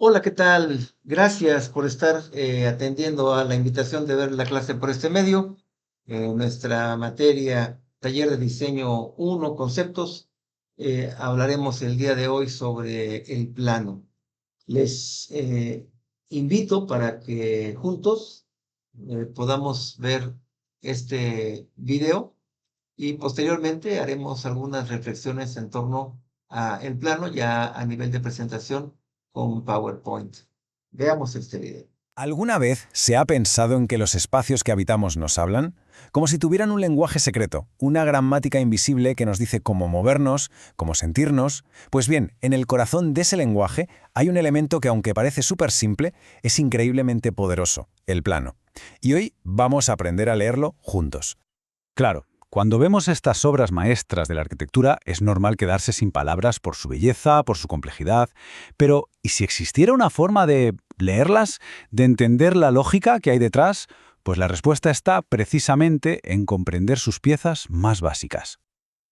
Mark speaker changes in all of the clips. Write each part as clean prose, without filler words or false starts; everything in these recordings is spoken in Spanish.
Speaker 1: Hola, ¿qué tal? Gracias por estar atendiendo a la invitación de ver la clase por este medio. Nuestra materia, Taller de Diseño 1, Conceptos, hablaremos el día de hoy sobre el plano. Les invito para que juntos podamos ver este video y posteriormente haremos algunas reflexiones en torno a el plano ya a nivel de presentación con PowerPoint. Veamos este video.
Speaker 2: ¿Alguna vez se ha pensado en que los espacios que habitamos nos hablan? Como si tuvieran un lenguaje secreto, una gramática invisible que nos dice cómo movernos, cómo sentirnos. Pues bien, en el corazón de ese lenguaje hay un elemento que, aunque parece súper simple, es increíblemente poderoso: el plano. Y hoy vamos a aprender a leerlo juntos.
Speaker 3: Claro, cuando vemos estas obras maestras de la arquitectura es normal quedarse sin palabras por su belleza, por su complejidad, pero ¿y si existiera una forma de leerlas, de entender la lógica que hay detrás? Pues la respuesta está precisamente en comprender sus piezas más básicas.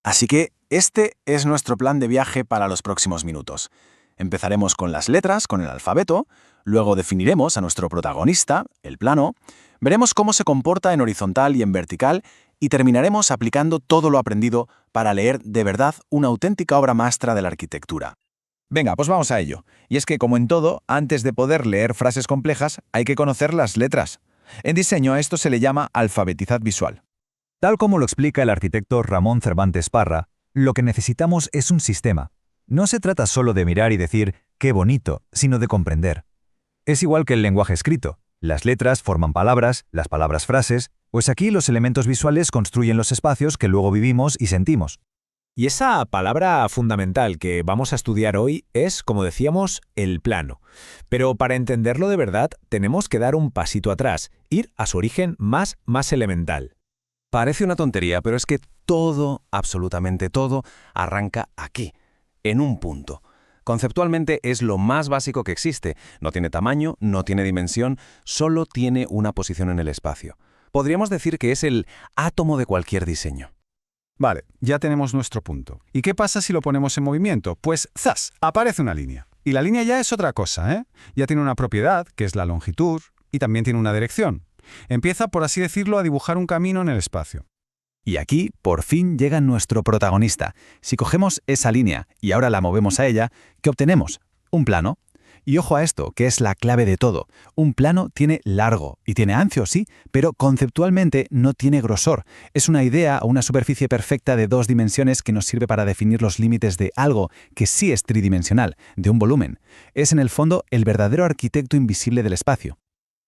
Speaker 2: Así que este es nuestro plan de viaje para los próximos minutos. Empezaremos con las letras, con el alfabeto, luego definiremos a nuestro protagonista, el plano, veremos cómo se comporta en horizontal y en vertical y terminaremos aplicando todo lo aprendido para leer de verdad una auténtica obra maestra de la arquitectura. Venga, pues vamos a ello. Y es que, como en todo, antes de poder leer frases complejas, hay que conocer las letras. En diseño a esto se le llama alfabetizad visual.
Speaker 3: Tal como lo explica el arquitecto Ramón Cervantes Parra, lo que necesitamos es un sistema. No se trata solo de mirar y decir «qué bonito», sino de comprender. Es igual que el lenguaje escrito. Las letras forman palabras, las palabras frases, pues aquí los elementos visuales construyen los espacios que luego vivimos y sentimos.
Speaker 4: Y esa palabra fundamental que vamos a estudiar hoy es, como decíamos, el plano. Pero para entenderlo de verdad, tenemos que dar un pasito atrás, ir a su origen más elemental.
Speaker 2: Parece una tontería, pero es que todo, absolutamente todo, arranca aquí, en un punto. Conceptualmente es lo más básico que existe. No tiene tamaño, no tiene dimensión, solo tiene una posición en el espacio. Podríamos decir que es el átomo de cualquier diseño.
Speaker 3: Vale, ya tenemos nuestro punto. ¿Y qué pasa si lo ponemos en movimiento? Pues ¡zas!, aparece una línea. Y la línea ya es otra cosa, ¿eh? Ya tiene una propiedad, que es la longitud, y también tiene una dirección. Empieza, por así decirlo, a dibujar un camino en el espacio.
Speaker 2: Y aquí, por fin, llega nuestro protagonista. Si cogemos esa línea y ahora la movemos a ella, ¿qué obtenemos? Un plano. Y ojo a esto, que es la clave de todo. Un plano tiene largo y tiene ancho, sí, pero conceptualmente no tiene grosor. Es una idea o una superficie perfecta de dos dimensiones que nos sirve para definir los límites de algo que sí es tridimensional, de un volumen. Es en el fondo el verdadero arquitecto invisible del espacio.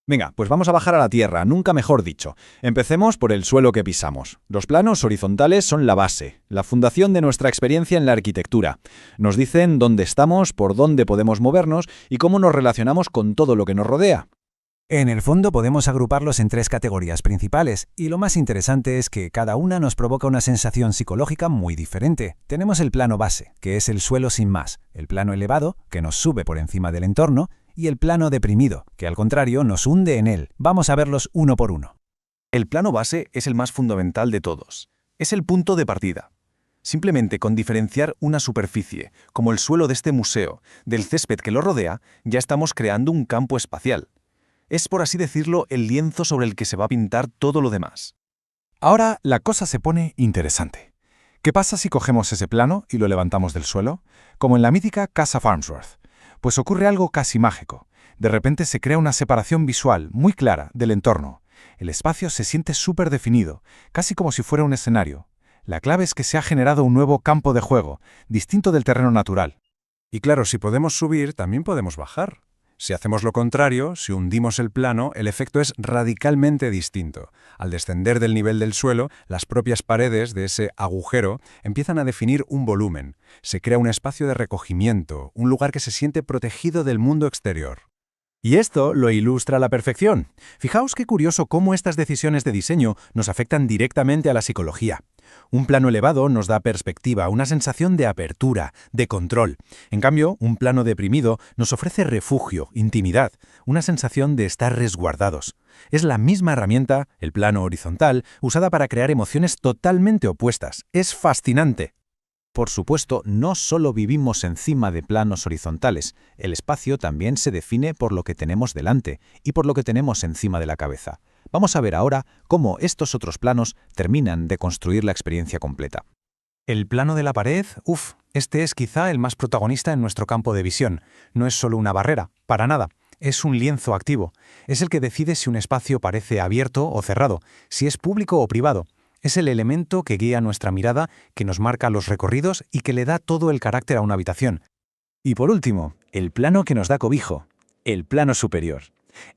Speaker 5: Venga, pues vamos a bajar a la tierra, nunca mejor dicho. Empecemos por el suelo que pisamos. Los planos horizontales son la base, la fundación de nuestra experiencia en la arquitectura. Nos dicen dónde estamos, por dónde podemos movernos y cómo nos relacionamos con todo lo que nos rodea.
Speaker 3: En el fondo podemos agruparlos en tres categorías principales, y lo más interesante es que cada una nos provoca una sensación psicológica muy diferente. Tenemos el plano base, que es el suelo sin más, el plano elevado, que nos sube por encima del entorno, y el plano deprimido, que al contrario nos hunde en él. Vamos a verlos uno por uno.
Speaker 2: El plano base es el más fundamental de todos. Es el punto de partida. Simplemente con diferenciar una superficie, como el suelo de este museo, del césped que lo rodea, ya estamos creando un campo espacial. Es, por así decirlo, el lienzo sobre el que se va a pintar todo lo demás.
Speaker 3: Ahora la cosa se pone interesante. ¿Qué pasa si cogemos ese plano y lo levantamos del suelo? Como en la mítica Casa Farnsworth. Pues ocurre algo casi mágico. De repente se crea una separación visual muy clara del entorno. El espacio se siente súper definido, casi como si fuera un escenario. La clave es que se ha generado un nuevo campo de juego, distinto del terreno natural.
Speaker 6: Y claro, si podemos subir, también podemos bajar. Si hacemos lo contrario, si hundimos el plano, el efecto es radicalmente distinto. Al descender del nivel del suelo, las propias paredes de ese agujero empiezan a definir un volumen. Se crea un espacio de recogimiento, un lugar que se siente protegido del mundo exterior.
Speaker 5: Y esto lo ilustra a la perfección. Fijaos qué curioso cómo estas decisiones de diseño nos afectan directamente a la psicología. Un plano elevado nos da perspectiva, una sensación de apertura, de control. En cambio, un plano deprimido nos ofrece refugio, intimidad, una sensación de estar resguardados. Es la misma herramienta, el plano horizontal, usada para crear emociones totalmente opuestas. Es fascinante.
Speaker 4: Por supuesto, no solo vivimos encima de planos horizontales, el espacio también se define por lo que tenemos delante y por lo que tenemos encima de la cabeza. Vamos a ver ahora cómo estos otros planos terminan de construir la experiencia completa.
Speaker 3: El plano de la pared, este es quizá el más protagonista en nuestro campo de visión. No es solo una barrera, para nada. Es un lienzo activo. Es el que decide si un espacio parece abierto o cerrado, si es público o privado. Es el elemento que guía nuestra mirada, que nos marca los recorridos y que le da todo el carácter a una habitación.
Speaker 5: Y por último, el plano que nos da cobijo, el plano superior.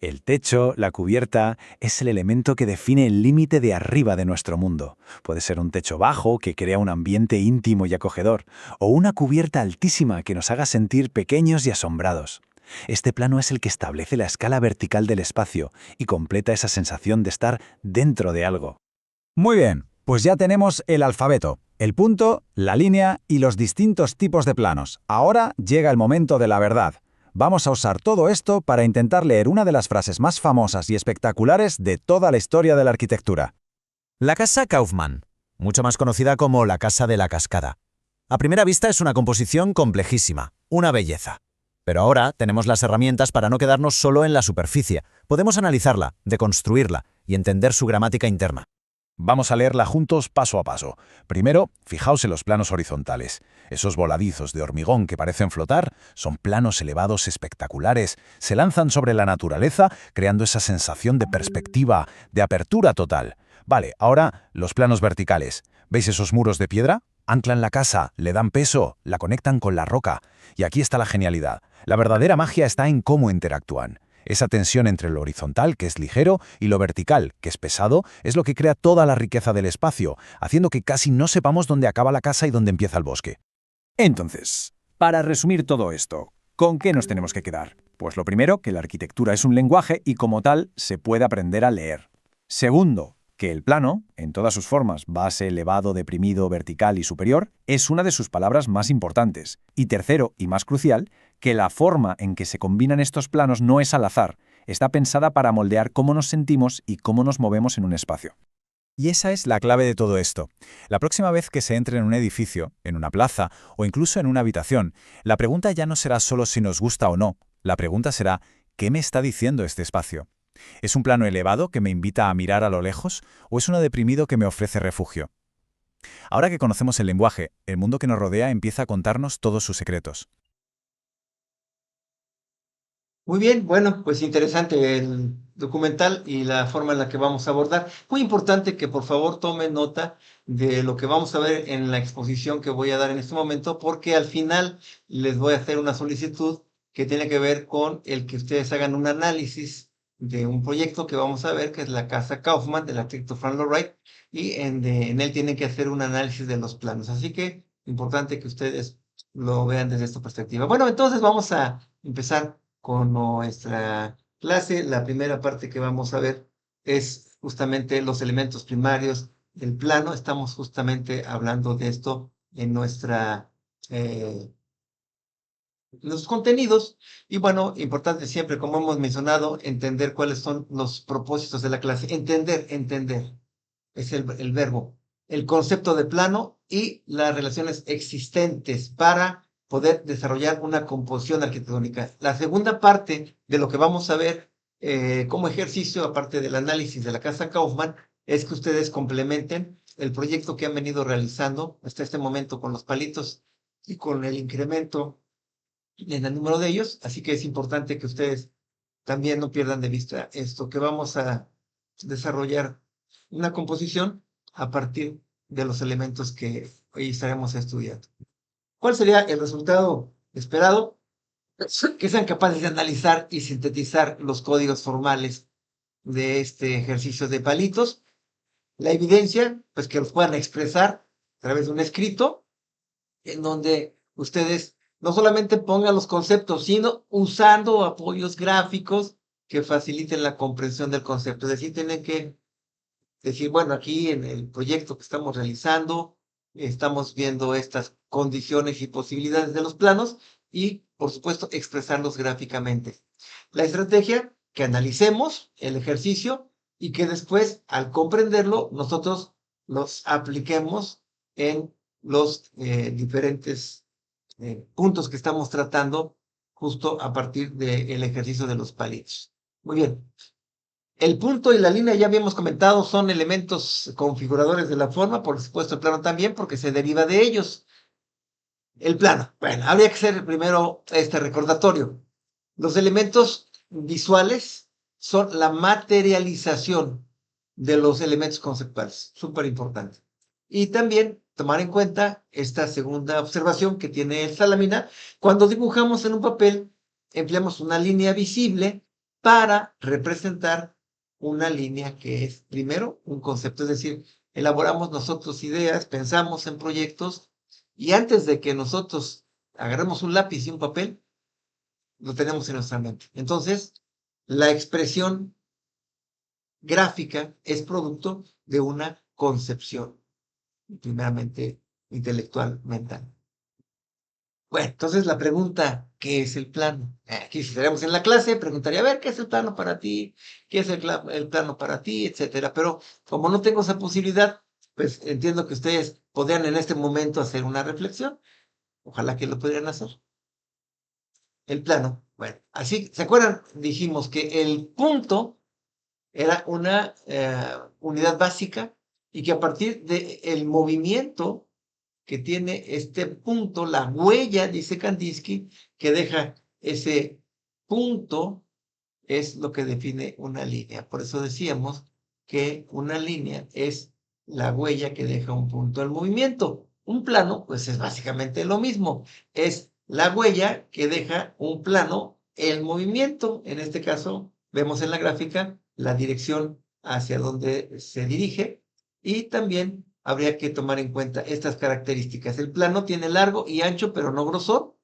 Speaker 5: El techo, la cubierta, es el elemento que define el límite de arriba de nuestro mundo. Puede ser un techo bajo que crea un ambiente íntimo y acogedor, o una cubierta altísima que nos haga sentir pequeños y asombrados. Este plano es el que establece la escala vertical del espacio y completa esa sensación de estar dentro de algo.
Speaker 2: Muy bien, pues ya tenemos el alfabeto, el punto, la línea y los distintos tipos de planos. Ahora llega el momento de la verdad. Vamos a usar todo esto para intentar leer una de las frases más famosas y espectaculares de toda la historia de la arquitectura.
Speaker 4: La Casa Kaufmann, mucho más conocida como la Casa de la Cascada. A primera vista es una composición complejísima, una belleza. Pero ahora tenemos las herramientas para no quedarnos solo en la superficie. Podemos analizarla, deconstruirla y entender su gramática interna.
Speaker 5: Vamos a leerla juntos paso a paso. Primero, fijaos en los planos horizontales. Esos voladizos de hormigón que parecen flotar son planos elevados espectaculares. Se lanzan sobre la naturaleza, creando esa sensación de perspectiva, de apertura total. Vale, ahora los planos verticales. ¿Veis esos muros de piedra? Anclan la casa, le dan peso, la conectan con la roca. Y aquí está la genialidad. La verdadera magia está en cómo interactúan. Esa tensión entre lo horizontal, que es ligero, y lo vertical, que es pesado, es lo que crea toda la riqueza del espacio, haciendo que casi no sepamos dónde acaba la casa y dónde empieza el bosque. Entonces, para resumir todo esto, ¿con qué nos tenemos que quedar? Pues lo primero, que la arquitectura es un lenguaje y como tal se puede aprender a leer. Segundo, que el plano, en todas sus formas, base, elevado, deprimido, vertical y superior, es una de sus palabras más importantes. Y tercero, y más crucial, que la forma en que se combinan estos planos no es al azar, está pensada para moldear cómo nos sentimos y cómo nos movemos en un espacio.
Speaker 2: Y esa es la clave de todo esto. La próxima vez que se entre en un edificio, en una plaza o incluso en una habitación, la pregunta ya no será solo si nos gusta o no. La pregunta será, ¿qué me está diciendo este espacio? ¿Es un plano elevado que me invita a mirar a lo lejos o es uno deprimido que me ofrece refugio? Ahora que conocemos el lenguaje, el mundo que nos rodea empieza a contarnos todos sus secretos.
Speaker 1: Muy bien, bueno, pues interesante el documental y la forma en la que vamos a abordar. Muy importante que por favor tomen nota de lo que vamos a ver en la exposición que voy a dar en este momento, porque al final les voy a hacer una solicitud que tiene que ver con el que ustedes hagan un análisis de un proyecto que vamos a ver, que es la Casa Kaufmann del arquitecto Frank Lloyd Wright, y en él tienen que hacer un análisis de los planos. Así que importante que ustedes lo vean desde esta perspectiva. Bueno, entonces vamos a empezar con nuestra clase. La primera parte que vamos a ver es justamente los elementos primarios del plano. Estamos justamente hablando de esto en los contenidos. Y bueno, importante siempre, como hemos mencionado, entender cuáles son los propósitos de la clase. Entender, es el verbo. El concepto de plano y las relaciones existentes para poder desarrollar una composición arquitectónica. La segunda parte de lo que vamos a ver como ejercicio, aparte del análisis de la Casa Kaufmann, es que ustedes complementen el proyecto que han venido realizando hasta este momento con los palitos y con el incremento en el número de ellos. Así que es importante que ustedes también no pierdan de vista esto, que vamos a desarrollar una composición a partir de los elementos que hoy estaremos estudiando. ¿Cuál sería el resultado esperado? Que sean capaces de analizar y sintetizar los códigos formales de este ejercicio de palitos. La evidencia, pues que los puedan expresar a través de un escrito, en donde ustedes no solamente pongan los conceptos, sino usando apoyos gráficos que faciliten la comprensión del concepto. Es decir, tienen que decir, bueno, aquí en el proyecto que estamos realizando, estamos viendo estas condiciones y posibilidades de los planos y, por supuesto, expresarlos gráficamente. La estrategia, que analicemos el ejercicio y que después, al comprenderlo, nosotros los apliquemos en los diferentes puntos que estamos tratando justo a partir del ejercicio de los palitos. Muy bien. El punto y la línea, ya habíamos comentado, son elementos configuradores de la forma, por supuesto el plano también, porque se deriva de ellos. El plano. Bueno, habría que hacer primero este recordatorio. Los elementos visuales son la materialización de los elementos conceptuales. Súper importante. Y también tomar en cuenta esta segunda observación que tiene esta lámina. Cuando dibujamos en un papel, empleamos una línea visible para representar una línea que es, primero, un concepto. Es decir, elaboramos nosotros ideas, pensamos en proyectos, y antes de que nosotros agarremos un lápiz y un papel, lo tenemos en nuestra mente. Entonces, la expresión gráfica es producto de una concepción, primeramente intelectual, mental. Bueno, entonces la pregunta, ¿qué es el plano? Aquí si estaríamos en la clase, preguntaría, a ver, ¿qué es el plano para ti? ¿Qué es el plano para ti? Etcétera. Pero como no tengo esa posibilidad, pues entiendo que ustedes podrían en este momento hacer una reflexión. Ojalá que lo pudieran hacer. El plano. Bueno, así, ¿se acuerdan? Dijimos que el punto era una unidad básica y que a partir del movimiento que tiene este punto, la huella, dice Kandinsky, que deja ese punto, es lo que define una línea. Por eso decíamos que una línea es la huella que deja un punto al movimiento. Un plano, pues es básicamente lo mismo. Es la huella que deja un plano el movimiento. En este caso, vemos en la gráfica la dirección hacia donde se dirige y también habría que tomar en cuenta estas características. El plano tiene largo y ancho, pero no grosor.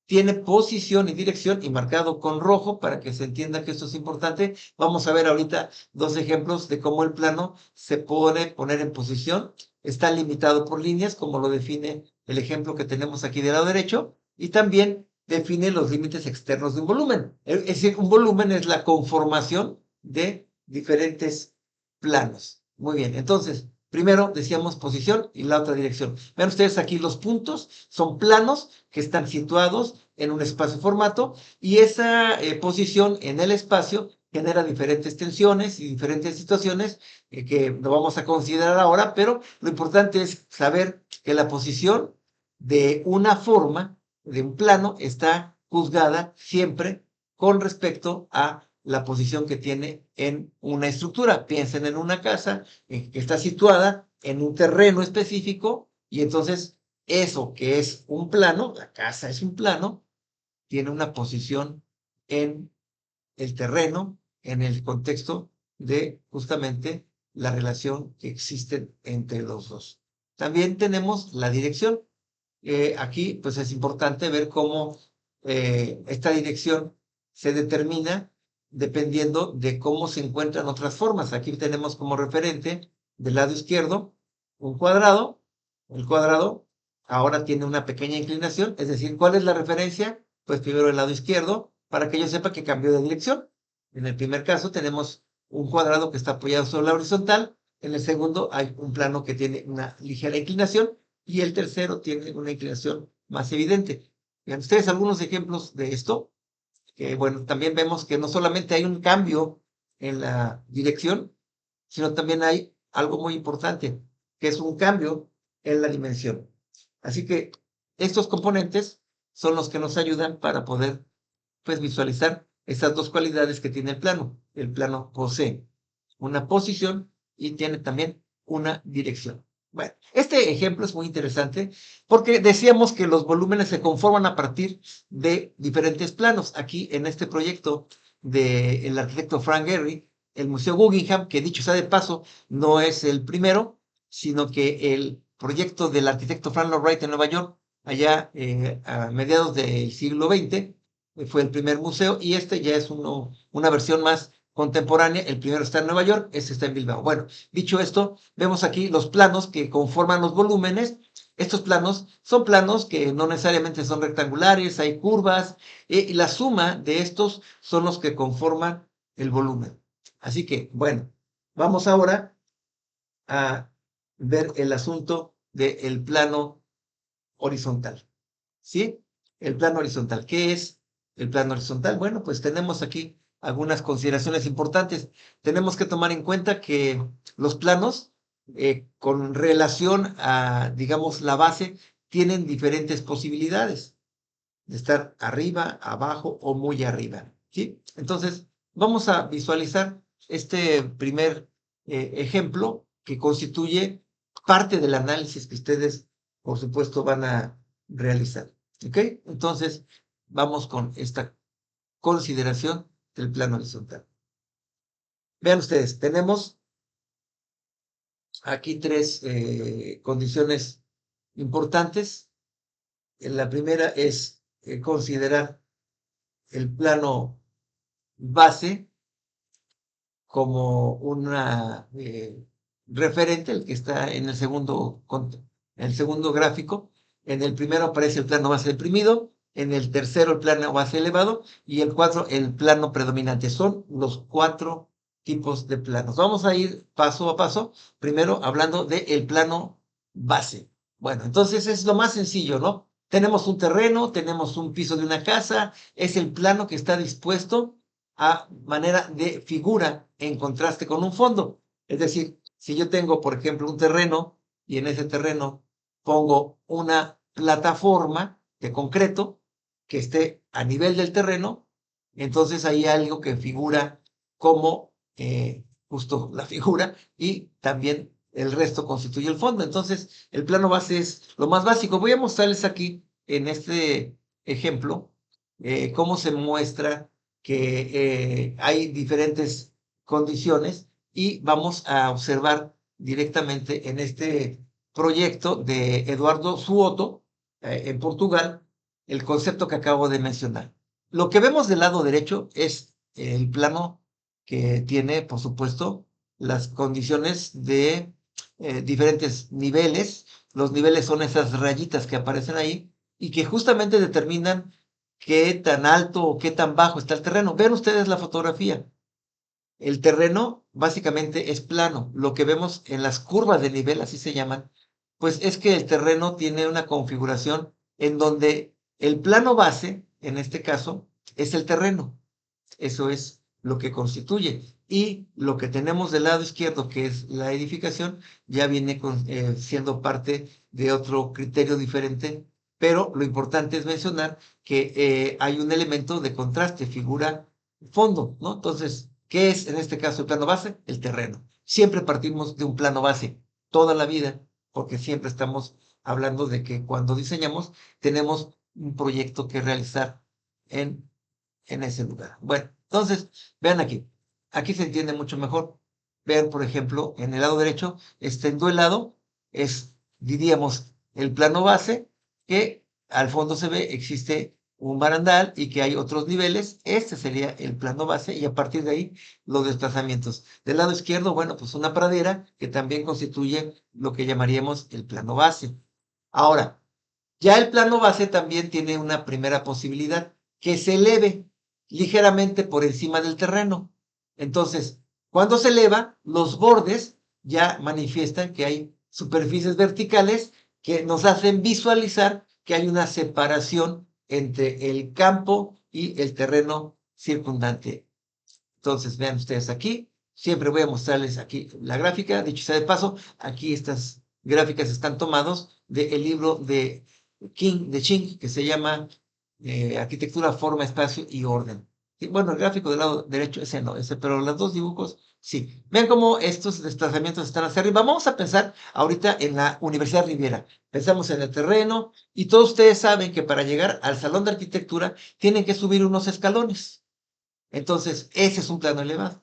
Speaker 1: Tiene posición y dirección y marcado con rojo para que se entienda que esto es importante. Vamos a ver ahorita dos ejemplos de cómo el plano se puede poner en posición. Está limitado por líneas, como lo define el ejemplo que tenemos aquí del lado derecho, y también define los límites externos de un volumen. Es decir, un volumen es la conformación de diferentes planos. Muy bien, entonces, primero decíamos posición y la otra dirección. Vean ustedes aquí los puntos, son planos que están situados en un espacio-formato y esa posición en el espacio genera diferentes tensiones y diferentes situaciones que no vamos a considerar ahora, pero lo importante es saber que la posición de una forma, de un plano, está juzgada siempre con respecto a la posición que tiene en una estructura. Piensen en una casa que está situada en un terreno específico y entonces eso que es un plano, la casa es un plano, tiene una posición en el terreno, en el contexto de justamente la relación que existe entre los dos. También tenemos la dirección. Aquí pues es importante ver cómo esta dirección se determina dependiendo de cómo se encuentran otras formas. Aquí tenemos como referente del lado izquierdo un cuadrado. El cuadrado ahora tiene una pequeña inclinación, es decir, ¿cuál es la referencia? Pues primero el lado izquierdo, para que yo sepa que cambió de dirección. En el primer caso tenemos un cuadrado que está apoyado sobre la horizontal, en el segundo hay un plano que tiene una ligera inclinación y el tercero tiene una inclinación más evidente. Vean ustedes algunos ejemplos de esto, que bueno, también vemos que no solamente hay un cambio en la dirección, sino también hay algo muy importante, que es un cambio en la dimensión. Así que estos componentes son los que nos ayudan para poder pues, visualizar estas dos cualidades que tiene el plano. El plano posee una posición y tiene también una dirección. Bueno, este ejemplo es muy interesante porque decíamos que los volúmenes se conforman a partir de diferentes planos. Aquí en este proyecto del arquitecto Frank Gehry, el Museo Guggenheim, que dicho sea de paso, no es el primero, sino que el proyecto del arquitecto Frank Lloyd Wright en Nueva York, allá a mediados del siglo XX, fue el primer museo y este ya es una versión más contemporánea. El primero está en Nueva York, este está en Bilbao. Bueno, dicho esto, vemos aquí los planos que conforman los volúmenes. Estos planos son planos que no necesariamente son rectangulares, hay curvas, y la suma de estos son los que conforman el volumen. Así que, bueno, vamos ahora a ver el asunto del plano horizontal. ¿Sí? El plano horizontal. ¿Qué es el plano horizontal? Bueno, pues tenemos aquí algunas consideraciones importantes. Tenemos que tomar en cuenta que los planos, con relación a, digamos, la base, tienen diferentes posibilidades de estar arriba, abajo o muy arriba. ¿Sí? Entonces, vamos a visualizar este primer ejemplo que constituye parte del análisis que ustedes, por supuesto, van a realizar. ¿Ok? Entonces, vamos con esta consideración del plano horizontal. Vean ustedes, tenemos aquí tres condiciones importantes. La primera es considerar el plano base como una referente, el que está en el segundo gráfico. En el primero aparece el plano base deprimido, en el tercero el plano base elevado y el cuatro el plano predominante. Son los 4 tipos de planos. Vamos a ir paso a paso, primero hablando del plano base. Bueno, entonces es lo más sencillo, ¿no? Tenemos un terreno, tenemos un piso de una casa, es el plano que está dispuesto a manera de figura en contraste con un fondo. Es decir, si yo tengo, por ejemplo, un terreno y en ese terreno pongo una plataforma de concreto que esté a nivel del terreno, entonces hay algo que figura como justo la figura y también el resto constituye el fondo. Entonces, el plano base es lo más básico. Voy a mostrarles aquí en este ejemplo cómo se muestra que hay diferentes condiciones y vamos a observar directamente en este proyecto de Eduardo Suoto, en Portugal, el concepto que acabo de mencionar. Lo que vemos del lado derecho es el plano que tiene, por supuesto, las condiciones de diferentes niveles. Los niveles son esas rayitas que aparecen ahí y que justamente determinan qué tan alto o qué tan bajo está el terreno. Vean ustedes la fotografía. El terreno básicamente es plano. Lo que vemos en las curvas de nivel, así se llaman, pues es que el terreno tiene una configuración en donde el plano base, en este caso, es el terreno. Eso es lo que constituye. Y lo que tenemos del lado izquierdo, que es la edificación, ya viene siendo parte de otro criterio diferente, pero lo importante es mencionar que hay un elemento de contraste, figura fondo, ¿no? Entonces, ¿qué es en este caso el plano base? El terreno. Siempre partimos de un plano base, toda la vida, porque siempre estamos hablando de que cuando diseñamos tenemos un proyecto que realizar en ese lugar. Bueno, entonces, vean aquí. Aquí se entiende mucho mejor. Vean, por ejemplo, en el lado derecho, este enduelado es, diríamos, el plano base, que al fondo se ve, existe un barandal y que hay otros niveles. Este sería el plano base y a partir de ahí los desplazamientos. Del lado izquierdo, bueno, pues una pradera que también constituye lo que llamaríamos el plano base. Ahora, ya el plano base también tiene una primera posibilidad, que se eleve ligeramente por encima del terreno. Entonces, cuando se eleva, los bordes ya manifiestan que hay superficies verticales que nos hacen visualizar que hay una separación entre el campo y el terreno circundante. Entonces, vean ustedes aquí, siempre voy a mostrarles aquí la gráfica, dicho sea de paso, aquí estas gráficas están tomadas del libro de Ching, que se llama Arquitectura, Forma, Espacio y Orden. Y bueno, el gráfico del lado derecho, ese no, pero los dos dibujos, sí. Vean cómo estos desplazamientos están hacia arriba. Vamos a pensar ahorita en la Universidad Riviera. Pensamos en el terreno y todos ustedes saben que para llegar al Salón de Arquitectura tienen que subir unos escalones. Entonces, ese es un plano elevado.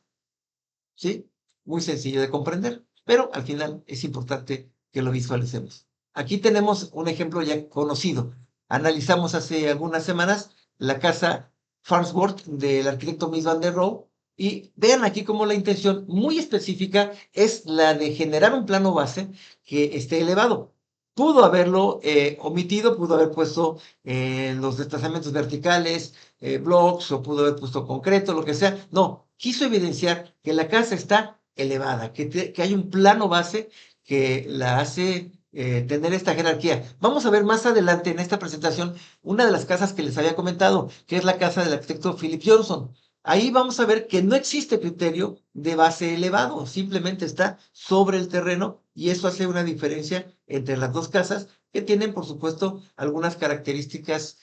Speaker 1: ¿Sí? Muy sencillo de comprender, pero al final es importante que lo visualicemos. Aquí tenemos un ejemplo ya conocido. Analizamos hace algunas semanas la casa Farnsworth del arquitecto Mies van der Rohe y vean aquí cómo la intención muy específica es la de generar un plano base que esté elevado. Pudo haberlo omitido, pudo haber puesto los desplazamientos verticales, blocks, o pudo haber puesto concreto, lo que sea. No, quiso evidenciar que la casa está elevada, que hay un plano base que la hace tener esta jerarquía. Vamos a ver más adelante en esta presentación una de las casas que les había comentado, que es la casa del arquitecto Philip Johnson. Ahí vamos a ver que no existe criterio de base elevado, simplemente está sobre el terreno y eso hace una diferencia entre las dos casas que tienen, por supuesto, algunas características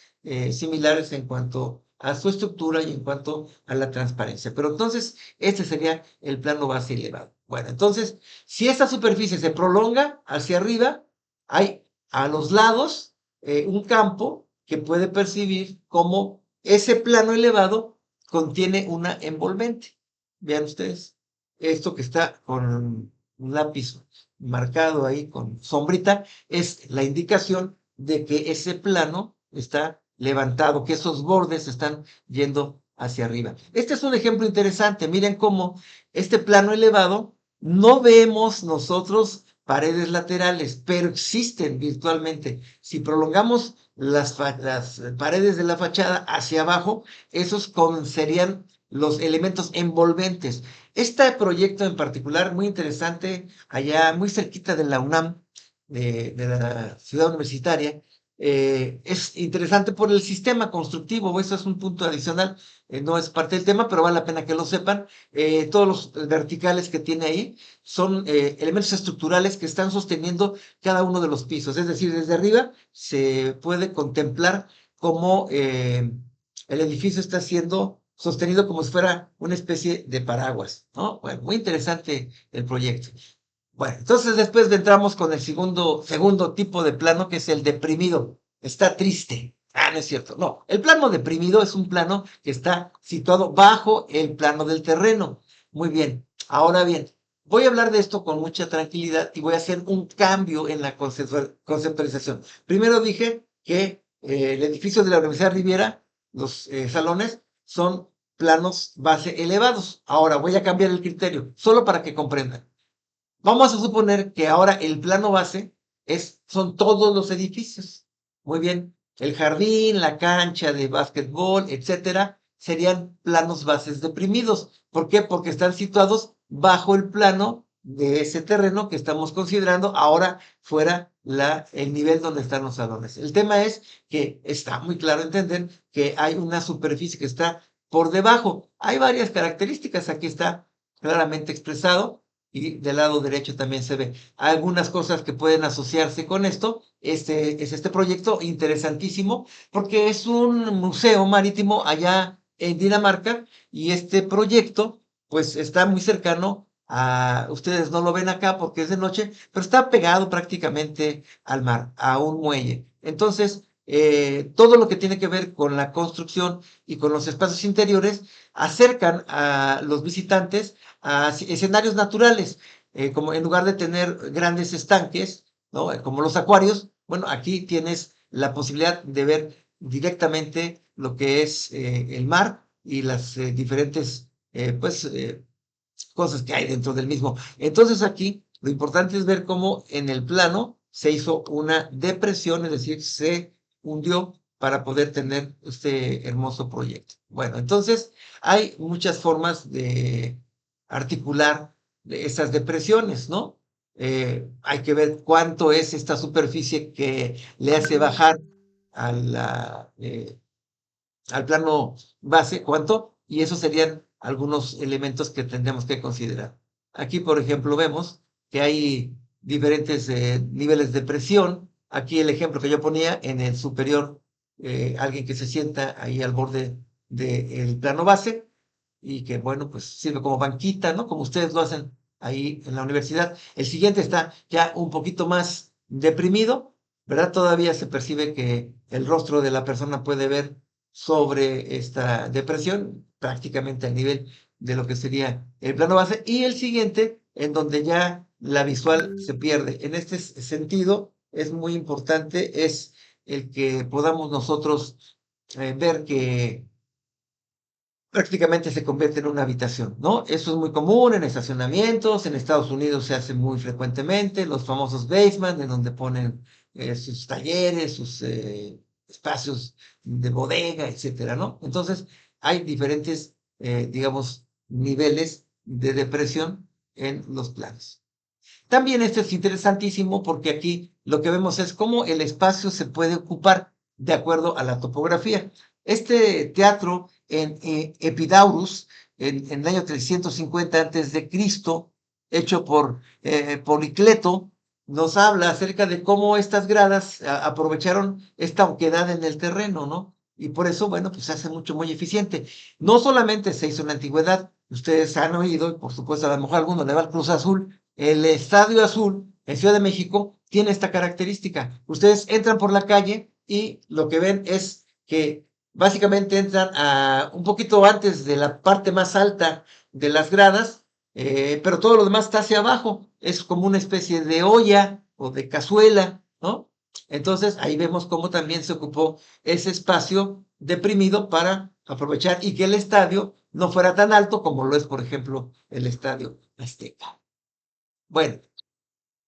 Speaker 1: similares en cuanto a su estructura y en cuanto a la transparencia. Pero entonces, este sería el plano base elevado. Bueno, entonces, si esta superficie se prolonga hacia arriba, hay a los lados un campo que puede percibir como ese plano elevado contiene una envolvente. Vean ustedes, esto que está con un lápiz marcado ahí con sombrita, es la indicación de que ese plano está levantado, que esos bordes están yendo hacia arriba. Este es un ejemplo interesante. Miren cómo este plano elevado no vemos nosotros paredes laterales, pero existen virtualmente. Si prolongamos las paredes de la fachada hacia abajo, esos serían los elementos envolventes. Este proyecto en particular, muy interesante, allá muy cerquita de la UNAM, de la ciudad universitaria, es interesante por el sistema constructivo, eso es un punto adicional, no es parte del tema, pero vale la pena que lo sepan. Todos los verticales que tiene ahí son elementos estructurales que están sosteniendo cada uno de los pisos, es decir, desde arriba se puede contemplar cómo el edificio está siendo sostenido como si fuera una especie de paraguas, ¿no? Bueno, muy interesante el proyecto. Bueno, entonces después entramos con el segundo tipo de plano, que es el deprimido. Está triste. Ah, no es cierto. No, el plano deprimido es un plano que está situado bajo el plano del terreno. Muy bien. Ahora bien, voy a hablar de esto con mucha tranquilidad y voy a hacer un cambio en la conceptualización. Primero dije que el edificio de la Universidad Riviera, los salones, son planos base elevados. Ahora voy a cambiar el criterio, solo para que comprendan. Vamos a suponer que ahora el plano base son todos los edificios. Muy bien. El jardín, la cancha de básquetbol, etcétera, serían planos bases deprimidos. ¿Por qué? Porque están situados bajo el plano de ese terreno que estamos considerando ahora fuera el nivel donde están los salones. El tema es que está muy claro entender que hay una superficie que está por debajo. Hay varias características. Aquí está claramente expresado. Y del lado derecho también se ve algunas cosas que pueden asociarse con esto. Este es este proyecto interesantísimo porque es un museo marítimo allá en Dinamarca y este proyecto pues está muy cercano ustedes no lo ven acá porque es de noche, pero está pegado prácticamente al mar, a un muelle. Entonces, todo lo que tiene que ver con la construcción y con los espacios interiores acercan a los visitantes a escenarios naturales, como en lugar de tener grandes estanques, ¿no? Como los acuarios, bueno, aquí tienes la posibilidad de ver directamente lo que es el mar y las diferentes cosas que hay dentro del mismo. Entonces aquí lo importante es ver cómo en el plano se hizo una depresión, es decir, se hundió para poder tener este hermoso proyecto. Bueno, entonces hay muchas formas de articular esas depresiones, ¿no? Hay que ver cuánto es esta superficie que le hace bajar al plano base, cuánto, y esos serían algunos elementos que tendríamos que considerar. Aquí, por ejemplo, vemos que hay diferentes niveles de presión. Aquí el ejemplo que yo ponía en el superior, alguien que se sienta ahí al borde del plano base, y que, bueno, pues sirve como banquita, ¿no? Como ustedes lo hacen ahí en la universidad. El siguiente está ya un poquito más deprimido, ¿verdad? Todavía se percibe que el rostro de la persona puede ver sobre esta depresión, prácticamente al nivel de lo que sería el plano base. Y el siguiente, en donde ya la visual se pierde. En este sentido, es muy importante, es el que podamos nosotros ver que prácticamente se convierte en una habitación, ¿no? Eso es muy común en estacionamientos, en Estados Unidos se hace muy frecuentemente, los famosos basements, en donde ponen sus talleres, sus espacios de bodega, etcétera, ¿no? Entonces, hay diferentes, digamos, niveles de depresión en los planos. También esto es interesantísimo porque aquí lo que vemos es cómo el espacio se puede ocupar de acuerdo a la topografía. Este teatro en Epidaurus, en el año 350 a.C., hecho por Policleto, nos habla acerca de cómo estas gradas aprovecharon esta oquedad en el terreno, ¿no? Y por eso, bueno, pues se hace mucho, muy eficiente. No solamente se hizo en la antigüedad, ustedes han oído, y por supuesto a lo mejor a alguno le va al Cruz Azul, el Estadio Azul en Ciudad de México tiene esta característica. Ustedes entran por la calle y lo que ven es que básicamente entran un poquito antes de la parte más alta de las gradas, pero todo lo demás está hacia abajo. Es como una especie de olla o de cazuela, ¿no? Entonces ahí vemos cómo también se ocupó ese espacio deprimido para aprovechar y que el estadio no fuera tan alto como lo es, por ejemplo, el Estadio Azteca. Bueno,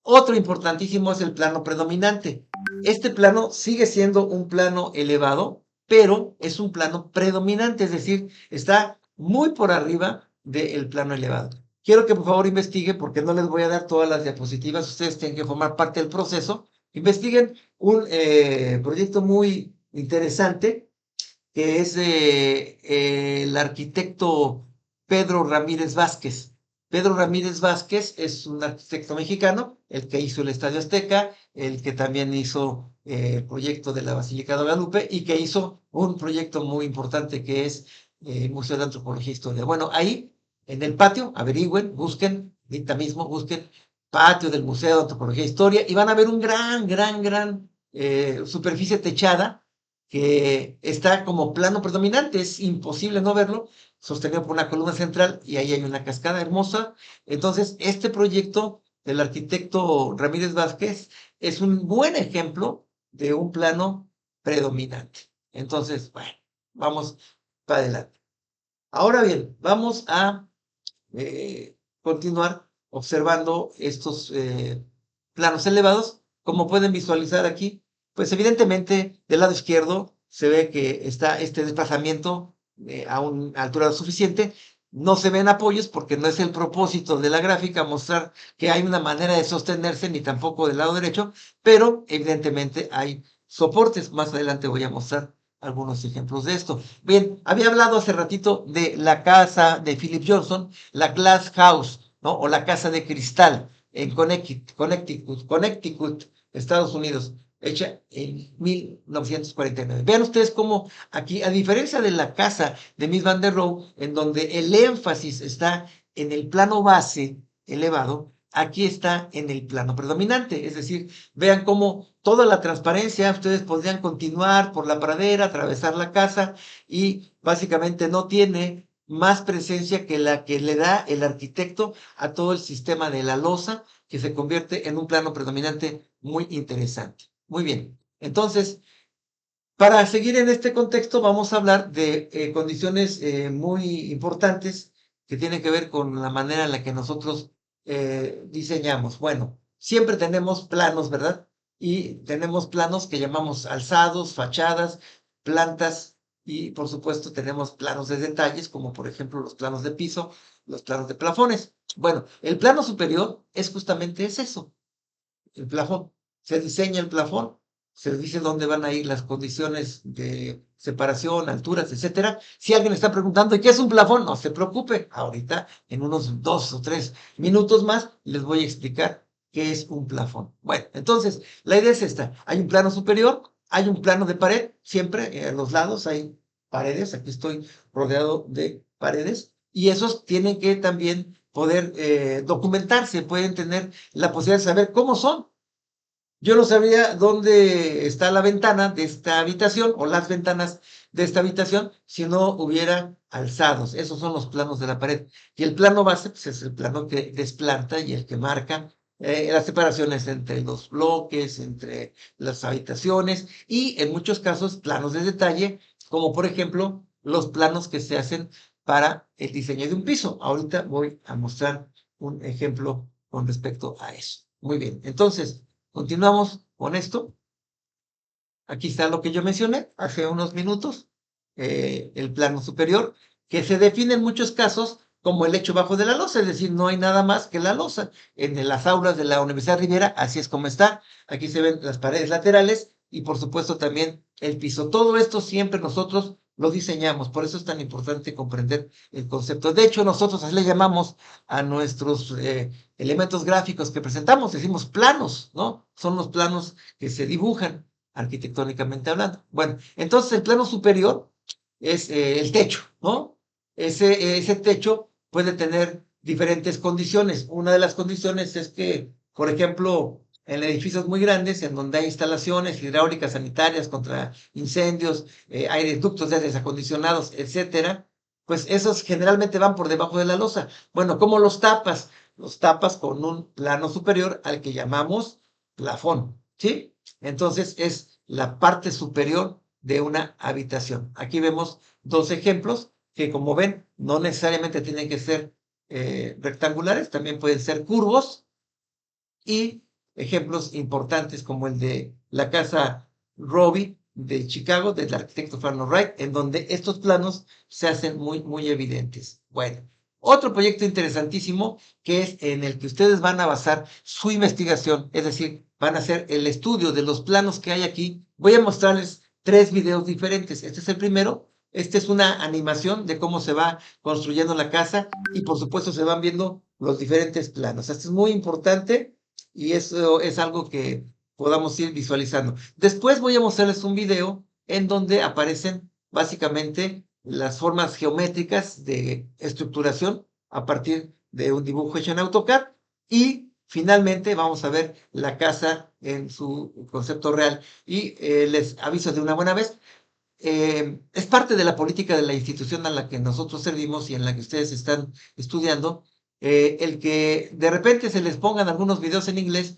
Speaker 1: otro importantísimo es el plano predominante. Este plano sigue siendo un plano elevado, pero es un plano predominante, es decir, está muy por arriba del plano elevado. Quiero que por favor investiguen, porque no les voy a dar todas las diapositivas, ustedes tienen que formar parte del proceso. Investiguen un proyecto muy interesante que es el arquitecto Pedro Ramírez Vázquez. Pedro Ramírez Vázquez es un arquitecto mexicano, el que hizo el Estadio Azteca, el que también hizo el proyecto de la Basílica de Guadalupe y que hizo un proyecto muy importante que es el Museo de Antropología e Historia. Bueno, ahí en el patio, averigüen, busquen, ahorita mismo busquen patio del Museo de Antropología e Historia y van a ver un gran superficie techada que está como plano predominante, es imposible no verlo, sostenido por una columna central y ahí hay una cascada hermosa. Entonces, este proyecto del arquitecto Ramírez Vázquez es un buen ejemplo de un plano predominante. Entonces, bueno, vamos para adelante. Ahora bien, vamos a continuar observando estos planos elevados. Como pueden visualizar aquí, pues evidentemente del lado izquierdo se ve que está este desplazamiento a una altura suficiente. No se ven apoyos porque no es el propósito de la gráfica mostrar que hay una manera de sostenerse, ni tampoco del lado derecho, pero evidentemente hay soportes. Más adelante voy a mostrar algunos ejemplos de esto. Bien, había hablado hace ratito de la casa de Philip Johnson, la Glass House, ¿no? O la casa de cristal en Connecticut, Estados Unidos, hecha en 1949. Vean ustedes cómo aquí, a diferencia de la casa de Mies van der Rohe, en donde el énfasis está en el plano base elevado, aquí está en el plano predominante, es decir, vean cómo toda la transparencia, ustedes podrían continuar por la pradera, atravesar la casa y básicamente no tiene más presencia que la que le da el arquitecto a todo el sistema de la losa, que se convierte en un plano predominante muy interesante. Muy bien, entonces, para seguir en este contexto vamos a hablar de condiciones muy importantes que tienen que ver con la manera en la que nosotros diseñamos. Bueno, siempre tenemos planos, ¿verdad? Y tenemos planos que llamamos alzados, fachadas, plantas y por supuesto tenemos planos de detalles como por ejemplo los planos de piso, los planos de plafones. Bueno, el plano superior es justamente eso, el plafón. Se diseña el plafón, se dice dónde van a ir las condiciones de separación, alturas, etcétera. Si alguien está preguntando, ¿y qué es un plafón? No se preocupe, ahorita en unos 2 o 3 minutos más les voy a explicar qué es un plafón. Bueno, entonces la idea es esta, hay un plano superior, hay un plano de pared, siempre a los lados hay paredes, aquí estoy rodeado de paredes, y esos tienen que también poder documentarse, pueden tener la posibilidad de saber cómo son. Yo no sabría dónde está la ventana de esta habitación o las ventanas de esta habitación si no hubiera alzados. Esos son los planos de la pared. Y el plano base pues, es el plano que desplanta y el que marca las separaciones entre los bloques, entre las habitaciones y en muchos casos planos de detalle, como por ejemplo los planos que se hacen para el diseño de un piso. Ahorita voy a mostrar un ejemplo con respecto a eso. Muy bien, entonces continuamos con esto. Aquí está lo que yo mencioné hace unos minutos, el plano superior, que se define en muchos casos como el lecho bajo de la losa, es decir, no hay nada más que la losa. En las aulas de la Universidad Riviera, así es como está. Aquí se ven las paredes laterales y por supuesto también el piso. Todo esto siempre nosotros lo diseñamos, por eso es tan importante comprender el concepto. De hecho, nosotros así le llamamos a nuestros elementos gráficos que presentamos, decimos planos, ¿no? Son los planos que se dibujan arquitectónicamente hablando. Bueno, entonces el plano superior es el techo, ¿no? Ese techo puede tener diferentes condiciones. Una de las condiciones es que, por ejemplo, en edificios muy grandes, en donde hay instalaciones hidráulicas sanitarias contra incendios, hay ductos de aires acondicionados, etcétera, pues esos generalmente van por debajo de la losa. Bueno, ¿cómo los tapas? Los tapas con un plano superior al que llamamos plafón, ¿sí? Entonces es la parte superior de una habitación. Aquí vemos dos ejemplos que, como ven, no necesariamente tienen que ser rectangulares, también pueden ser curvos, y ejemplos importantes como el de la casa Robbie de Chicago, del arquitecto Fernando Wright, en donde estos planos se hacen muy evidentes. Bueno, otro proyecto interesantísimo que es en el que ustedes van a basar su investigación, es decir, van a hacer el estudio de los planos que hay aquí. Voy a mostrarles 3 videos diferentes. Este es el primero. Esta es una animación de cómo se va construyendo la casa y por supuesto se van viendo los diferentes planos. Esto es muy importante y eso es algo que podamos ir visualizando. Después voy a mostrarles un video en donde aparecen básicamente las formas geométricas de estructuración a partir de un dibujo hecho en AutoCAD y finalmente vamos a ver la casa en su concepto real. Y les aviso de una buena vez, es parte de la política de la institución a la que nosotros servimos y en la que ustedes están estudiando, el que de repente se les pongan algunos videos en inglés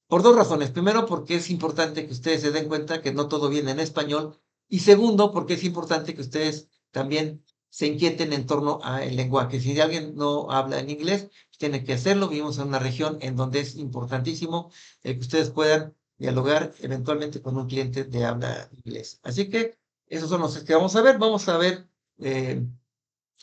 Speaker 1: por 2 razones. Primero, porque es importante que ustedes se den cuenta que no todo viene en español. Y segundo, porque es importante que ustedes también se inquieten en torno al lenguaje. Si alguien no habla en inglés, tiene que hacerlo. Vivimos en una región en donde es importantísimo el que ustedes puedan dialogar eventualmente con un cliente de habla inglés. Así que esos son los que vamos a ver. Vamos a ver eh,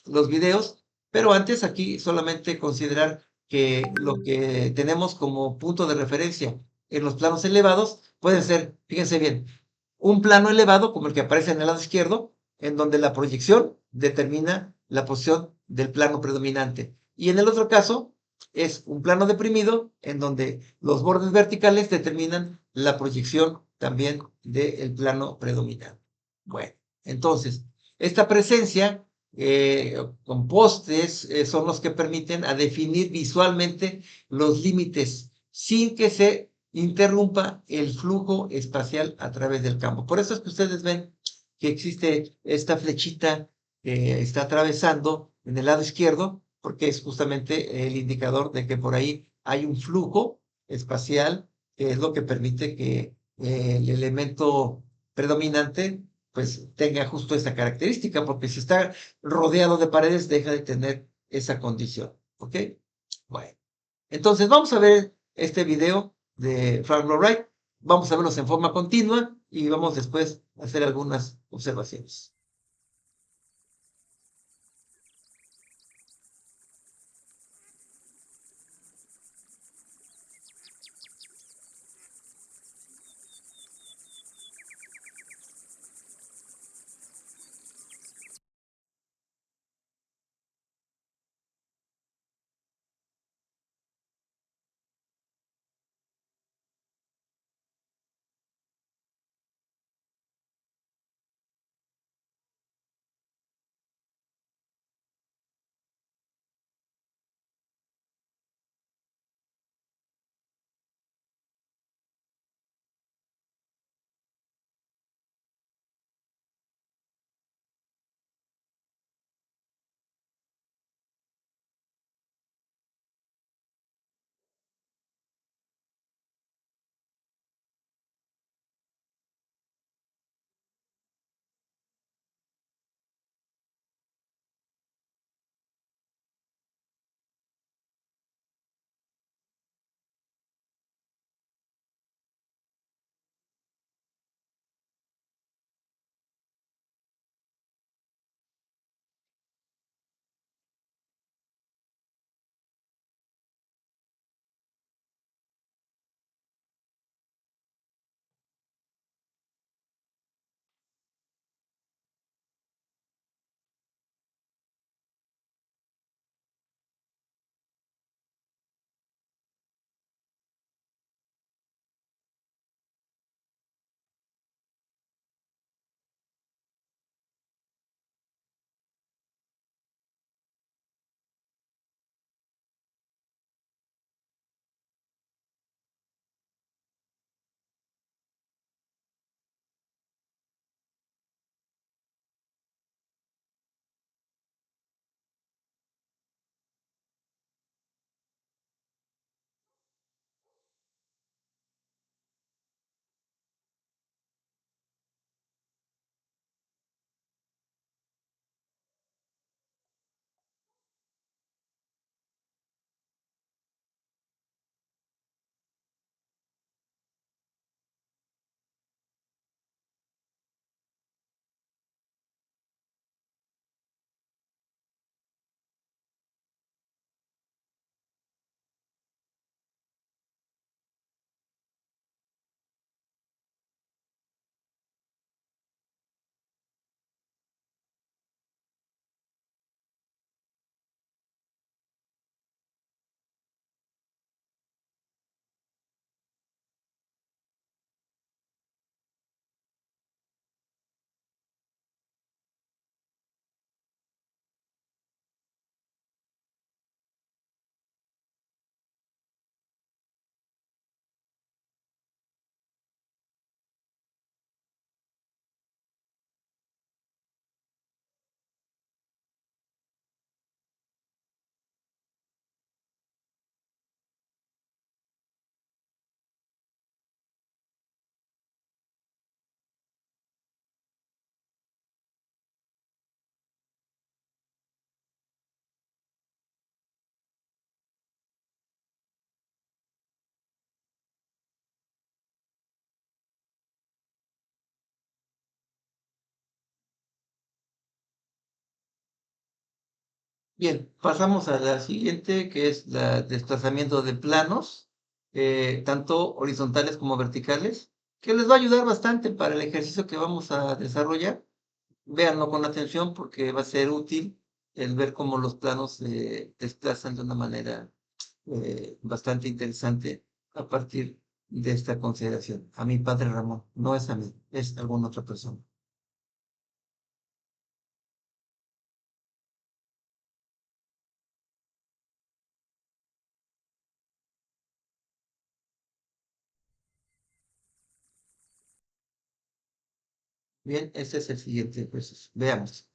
Speaker 1: los videos, pero antes aquí solamente considerar que lo que tenemos como punto de referencia en los planos elevados puede ser, fíjense bien, un plano elevado como el que aparece en el lado izquierdo, en donde la proyección determina la posición del plano predominante. Y en el otro caso es un plano deprimido, en donde los bordes verticales determinan la proyección también del plano predominante. Bueno, entonces, esta presencia con postes son los que permiten a definir visualmente los límites sin que se interrumpa el flujo espacial a través del campo. Por eso es que ustedes ven que existe esta flechita que está atravesando en el lado izquierdo, porque es justamente el indicador de que por ahí hay un flujo espacial, que es lo que permite que el elemento predominante pues tenga justo esa característica, porque si está rodeado de paredes deja de tener esa condición, ¿ok? Bueno, entonces vamos a ver este video de Frank Lloyd Wright, vamos a verlos en forma continua y vamos después a hacer algunas observaciones. Bien, pasamos a la siguiente, que es el desplazamiento de planos, tanto horizontales como verticales, que les va a ayudar bastante para el ejercicio que vamos a desarrollar. Véanlo con atención porque va a ser útil el ver cómo los planos se desplazan de una manera bastante interesante a partir de esta consideración. A mi padre Ramón, no es a mí, es a alguna otra persona. Bien, este es el siguiente ejercicio. Veamos.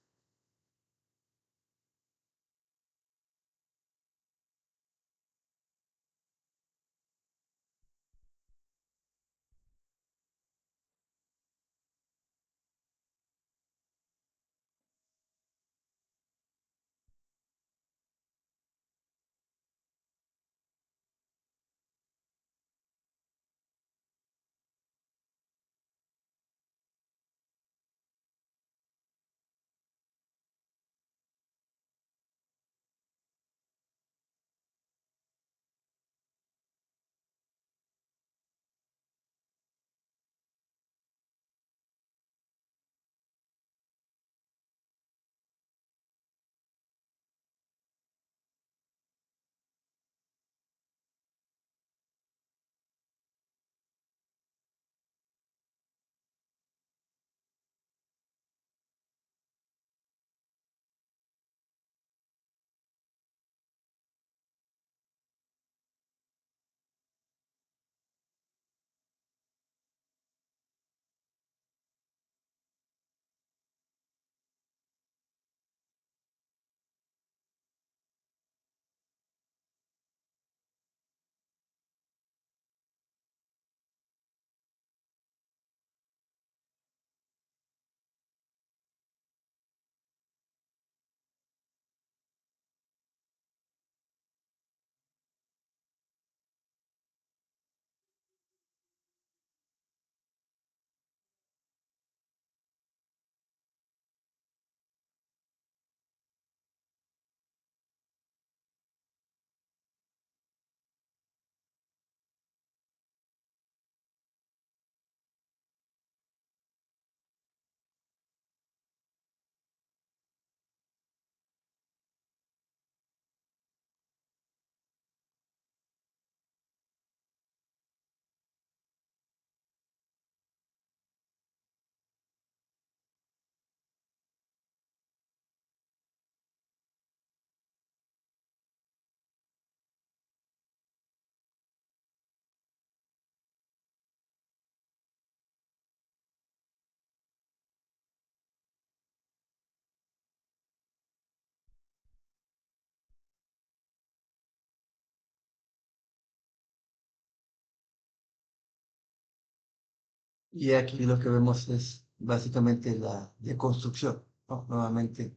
Speaker 1: Y aquí lo que vemos es básicamente la deconstrucción, ¿no? Nuevamente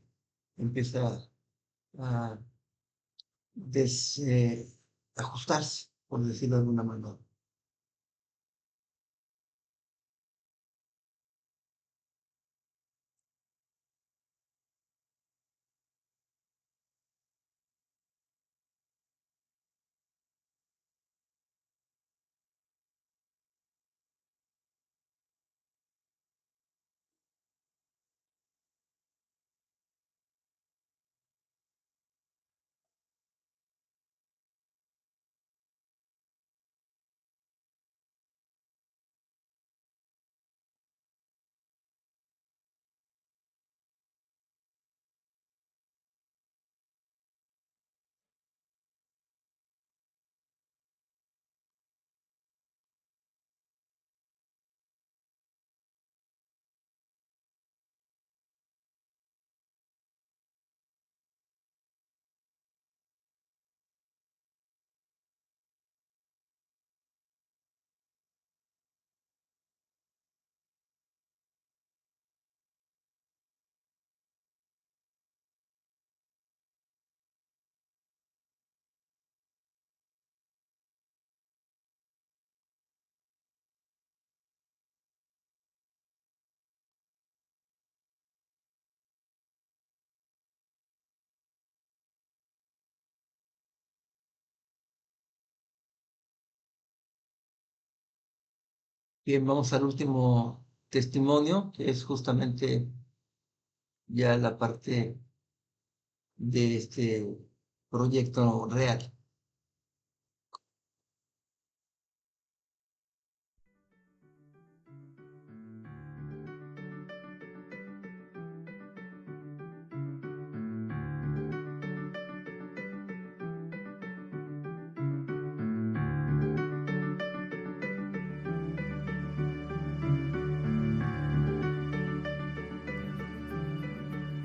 Speaker 1: empieza a ajustarse, por decirlo de alguna manera. Bien, vamos al último testimonio, que es justamente ya la parte de este proyecto real.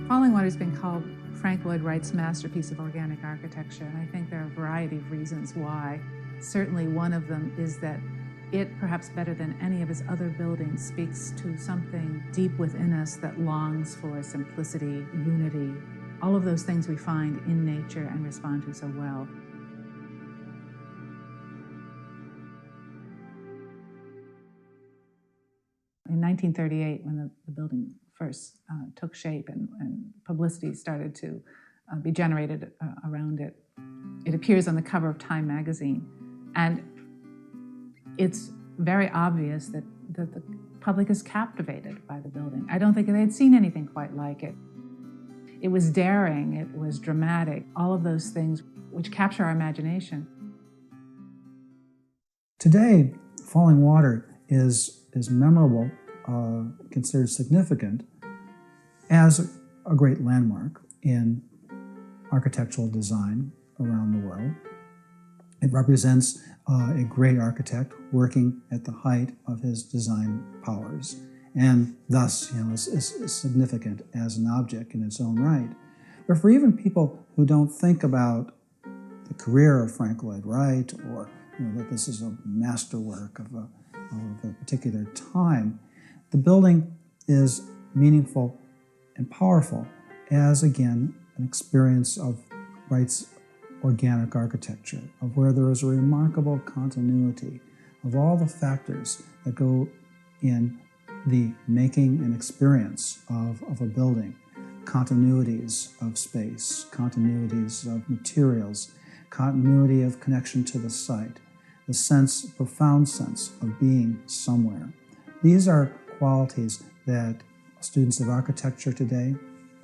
Speaker 7: Falling Water has been called Frank Lloyd Wright's masterpiece of organic architecture, and I think there are a variety of reasons why. Certainly one of them is that it, perhaps better than any of his other buildings, speaks to something deep within us that longs for simplicity, unity, all of those things we find in nature and respond to so well. In 1938, when the building first took shape and publicity started to be generated around it, it appears on the cover of Time magazine. And it's very obvious that the public is captivated by the building. I don't think they had seen anything quite like it. It was daring, it was dramatic, all of those things which capture our imagination.
Speaker 8: Today, Falling Water is memorable, considered significant as a great landmark in architectural design around the world. It represents a great architect working at the height of his design powers, and thus, is significant as an object in its own right. But for even people who don't think about the career of Frank Lloyd Wright, or that this is a masterwork of a particular time, the building is meaningful and powerful as, again, an experience of Wright's organic architecture, of where there is a remarkable continuity of all the factors that go in the making and experience of a building, continuities of space, continuities of materials, continuity of connection to the site, the profound sense of being somewhere. These are qualities that students of architecture today,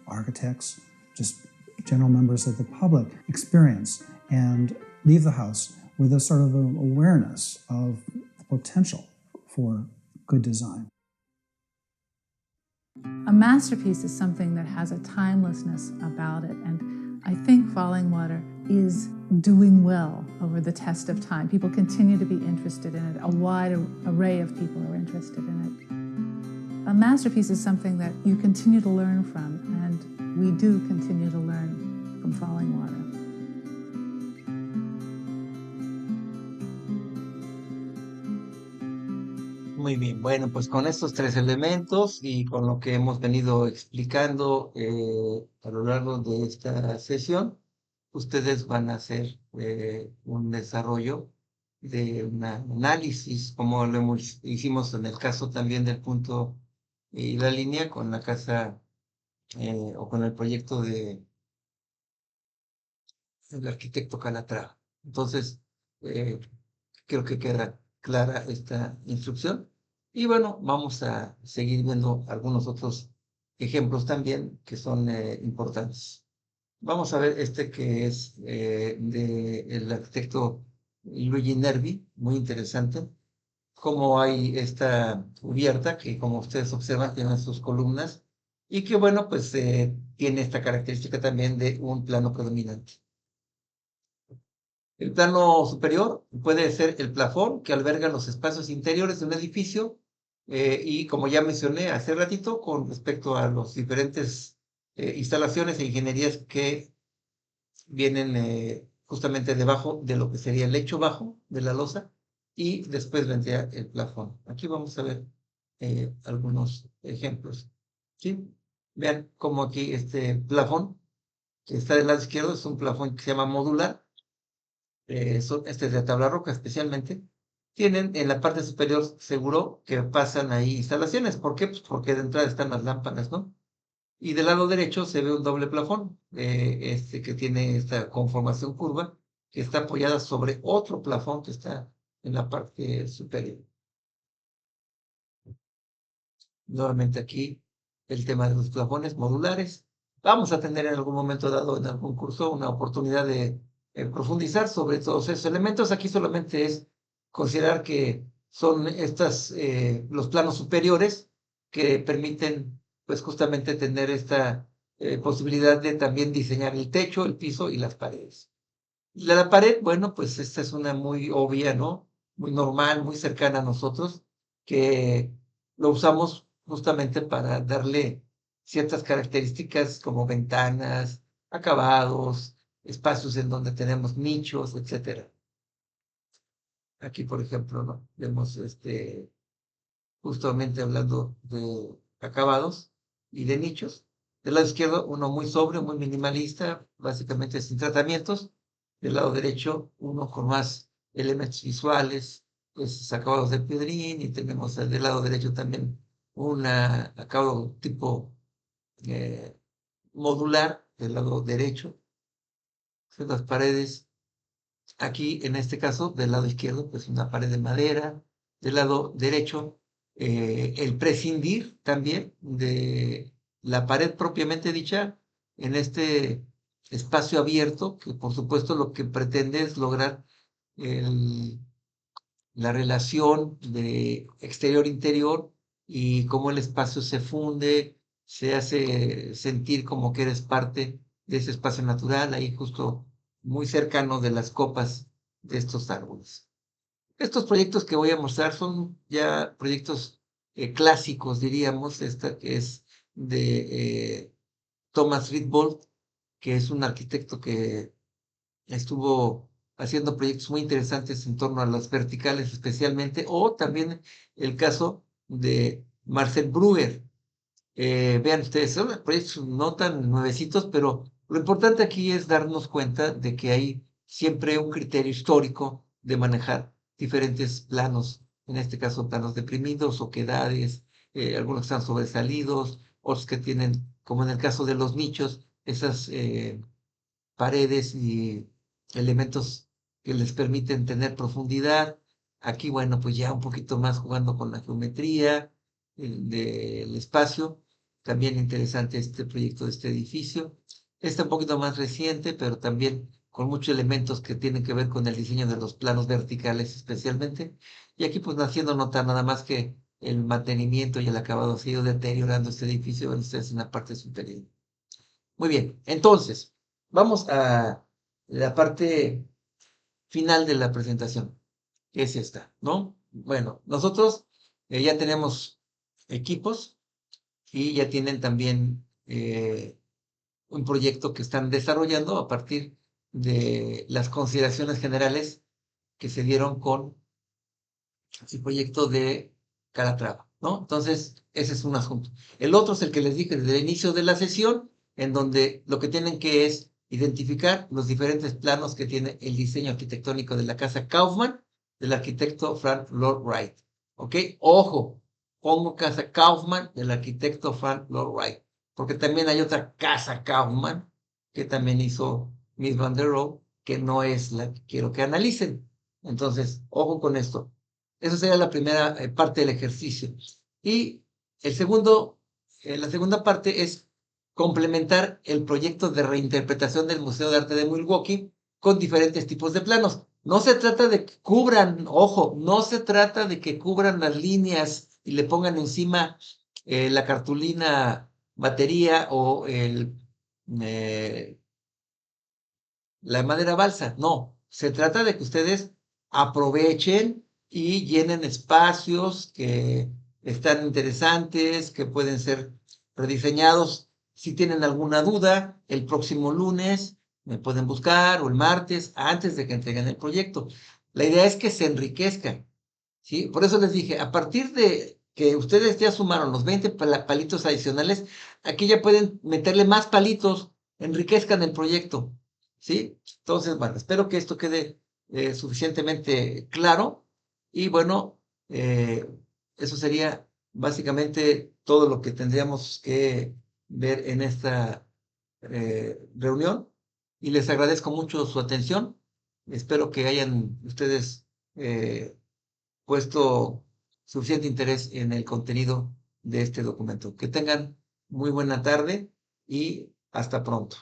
Speaker 8: architects, just general members of the public experience and leave the house with a sort of an awareness of the potential for good design.
Speaker 7: A masterpiece is something that has a timelessness about it, and I think Falling Water is doing well over the test of time. People continue to be interested in it. A wide array of people are interested in it. A masterpiece is something that you continue to learn from, and we do continue to learn from Falling Water.
Speaker 1: Muy bien, bueno, pues con estos tres elementos y con lo que hemos venido explicando a lo largo de esta sesión, ustedes van a hacer un desarrollo de un análisis, como hicimos en el caso también del punto y la línea con la casa o con el proyecto del arquitecto Calatrava. Entonces, creo que queda clara esta instrucción. Y bueno, vamos a seguir viendo algunos otros ejemplos también que son importantes. Vamos a ver este que es del arquitecto Luigi Nervi, muy interesante. Cómo hay esta cubierta que, como ustedes observan, tiene sus columnas y que, bueno, pues tiene esta característica también de un plano predominante. El plano superior puede ser el plafón que alberga los espacios interiores de un edificio y, como ya mencioné hace ratito, con respecto a las diferentes instalaciones e ingenierías que vienen justamente debajo de lo que sería el lecho bajo de la losa y después vendría el plafón. Aquí vamos a ver algunos ejemplos. ¿Sí? Vean cómo aquí este plafón que está del lado izquierdo es un plafón que se llama modular. Este es de tabla roca especialmente, tienen en la parte superior seguro que pasan ahí instalaciones. ¿Por qué? Pues porque de entrada están las lámparas, ¿no? Y del lado derecho se ve un doble plafón, que tiene esta conformación curva, que está apoyada sobre otro plafón que está en la parte superior. Nuevamente aquí el tema de los plafones modulares. Vamos a tener en algún momento dado en algún curso una oportunidad de profundizar sobre todos esos elementos. Aquí solamente es considerar que son los planos superiores que permiten pues justamente tener esta posibilidad de también diseñar el techo, el piso y las paredes. La pared, bueno, pues esta es una muy obvia, ¿no? Muy normal, muy cercana a nosotros, que lo usamos justamente para darle ciertas características como ventanas, acabados, espacios en donde tenemos nichos, etcétera. Aquí, por ejemplo, ¿no? Vemos justamente hablando de acabados y de nichos. Del lado izquierdo, uno muy sobrio, muy minimalista, básicamente sin tratamientos. Del lado derecho, uno con más elementos visuales, pues acabados de piedrín, y tenemos del lado derecho también un acabado tipo eh, modular del lado derecho. Las paredes, aquí en este caso, del lado izquierdo, pues una pared de madera. Del lado derecho, el prescindir también de la pared propiamente dicha en este espacio abierto, que por supuesto lo que pretende es lograr el, la relación de exterior-interior y cómo el espacio se funde, se hace sentir como que eres parte de ese espacio natural, ahí justo muy cercano de las copas de estos árboles. Estos proyectos que voy a mostrar son ya proyectos clásicos, diríamos. Esta que es de Thomas Ritbold, que es un arquitecto que estuvo haciendo proyectos muy interesantes en torno a las verticales especialmente, o también el caso de Marcel Brugger. Vean ustedes, son proyectos no tan nuevecitos, pero lo importante aquí es darnos cuenta de que hay siempre un criterio histórico de manejar diferentes planos, en este caso planos deprimidos, oquedades, algunos que están sobresalidos, otros que tienen, como en el caso de los nichos, esas paredes y elementos que les permiten tener profundidad. Aquí, bueno, pues ya un poquito más jugando con la geometría del espacio. También interesante este proyecto de este edificio. Este un poquito más reciente, pero también con muchos elementos que tienen que ver con el diseño de los planos verticales especialmente. Y aquí pues haciendo notar nada más que el mantenimiento y el acabado ha sido deteriorando este edificio, ven ustedes en la parte superior. Muy bien, entonces, vamos a la parte final de la presentación, que es esta, ¿no? Bueno, nosotros ya tenemos equipos y ya tienen también un proyecto que están desarrollando a partir de las consideraciones generales que se dieron con el proyecto de Calatrava, ¿no? Entonces, ese es un asunto. El otro es el que les dije desde el inicio de la sesión, en donde lo que tienen que es identificar los diferentes planos que tiene el diseño arquitectónico de la casa Kaufman, del arquitecto Frank Lloyd Wright. ¿Ok? Ojo, pongo casa Kaufman del arquitecto Frank Lloyd Wright, porque también hay otra casa Kaufman que también hizo Mies van der Rohe, que no es la que quiero que analicen. Entonces, ojo con esto. Esa sería la primera parte del ejercicio. Y la segunda parte es complementar el proyecto de reinterpretación del Museo de Arte de Milwaukee con diferentes tipos de planos. No se trata de que cubran, ojo, no se trata de que cubran las líneas y le pongan encima la cartulina batería o la madera balsa. No, se trata de que ustedes aprovechen y llenen espacios que están interesantes, que pueden ser rediseñados. Si tienen alguna duda, el próximo lunes me pueden buscar, o el martes, antes de que entreguen el proyecto. La idea es que se enriquezcan, ¿sí? Por eso les dije, a partir de que ustedes ya sumaron los 20 palitos adicionales, aquí ya pueden meterle más palitos, enriquezcan el proyecto, ¿sí? Entonces, bueno, espero que esto quede suficientemente claro. Y bueno, eso sería básicamente todo lo que tendríamos que ver en esta reunión. Y les agradezco mucho su atención. Espero que hayan ustedes puesto suficiente interés en el contenido de este documento. Que tengan muy buena tarde y hasta pronto.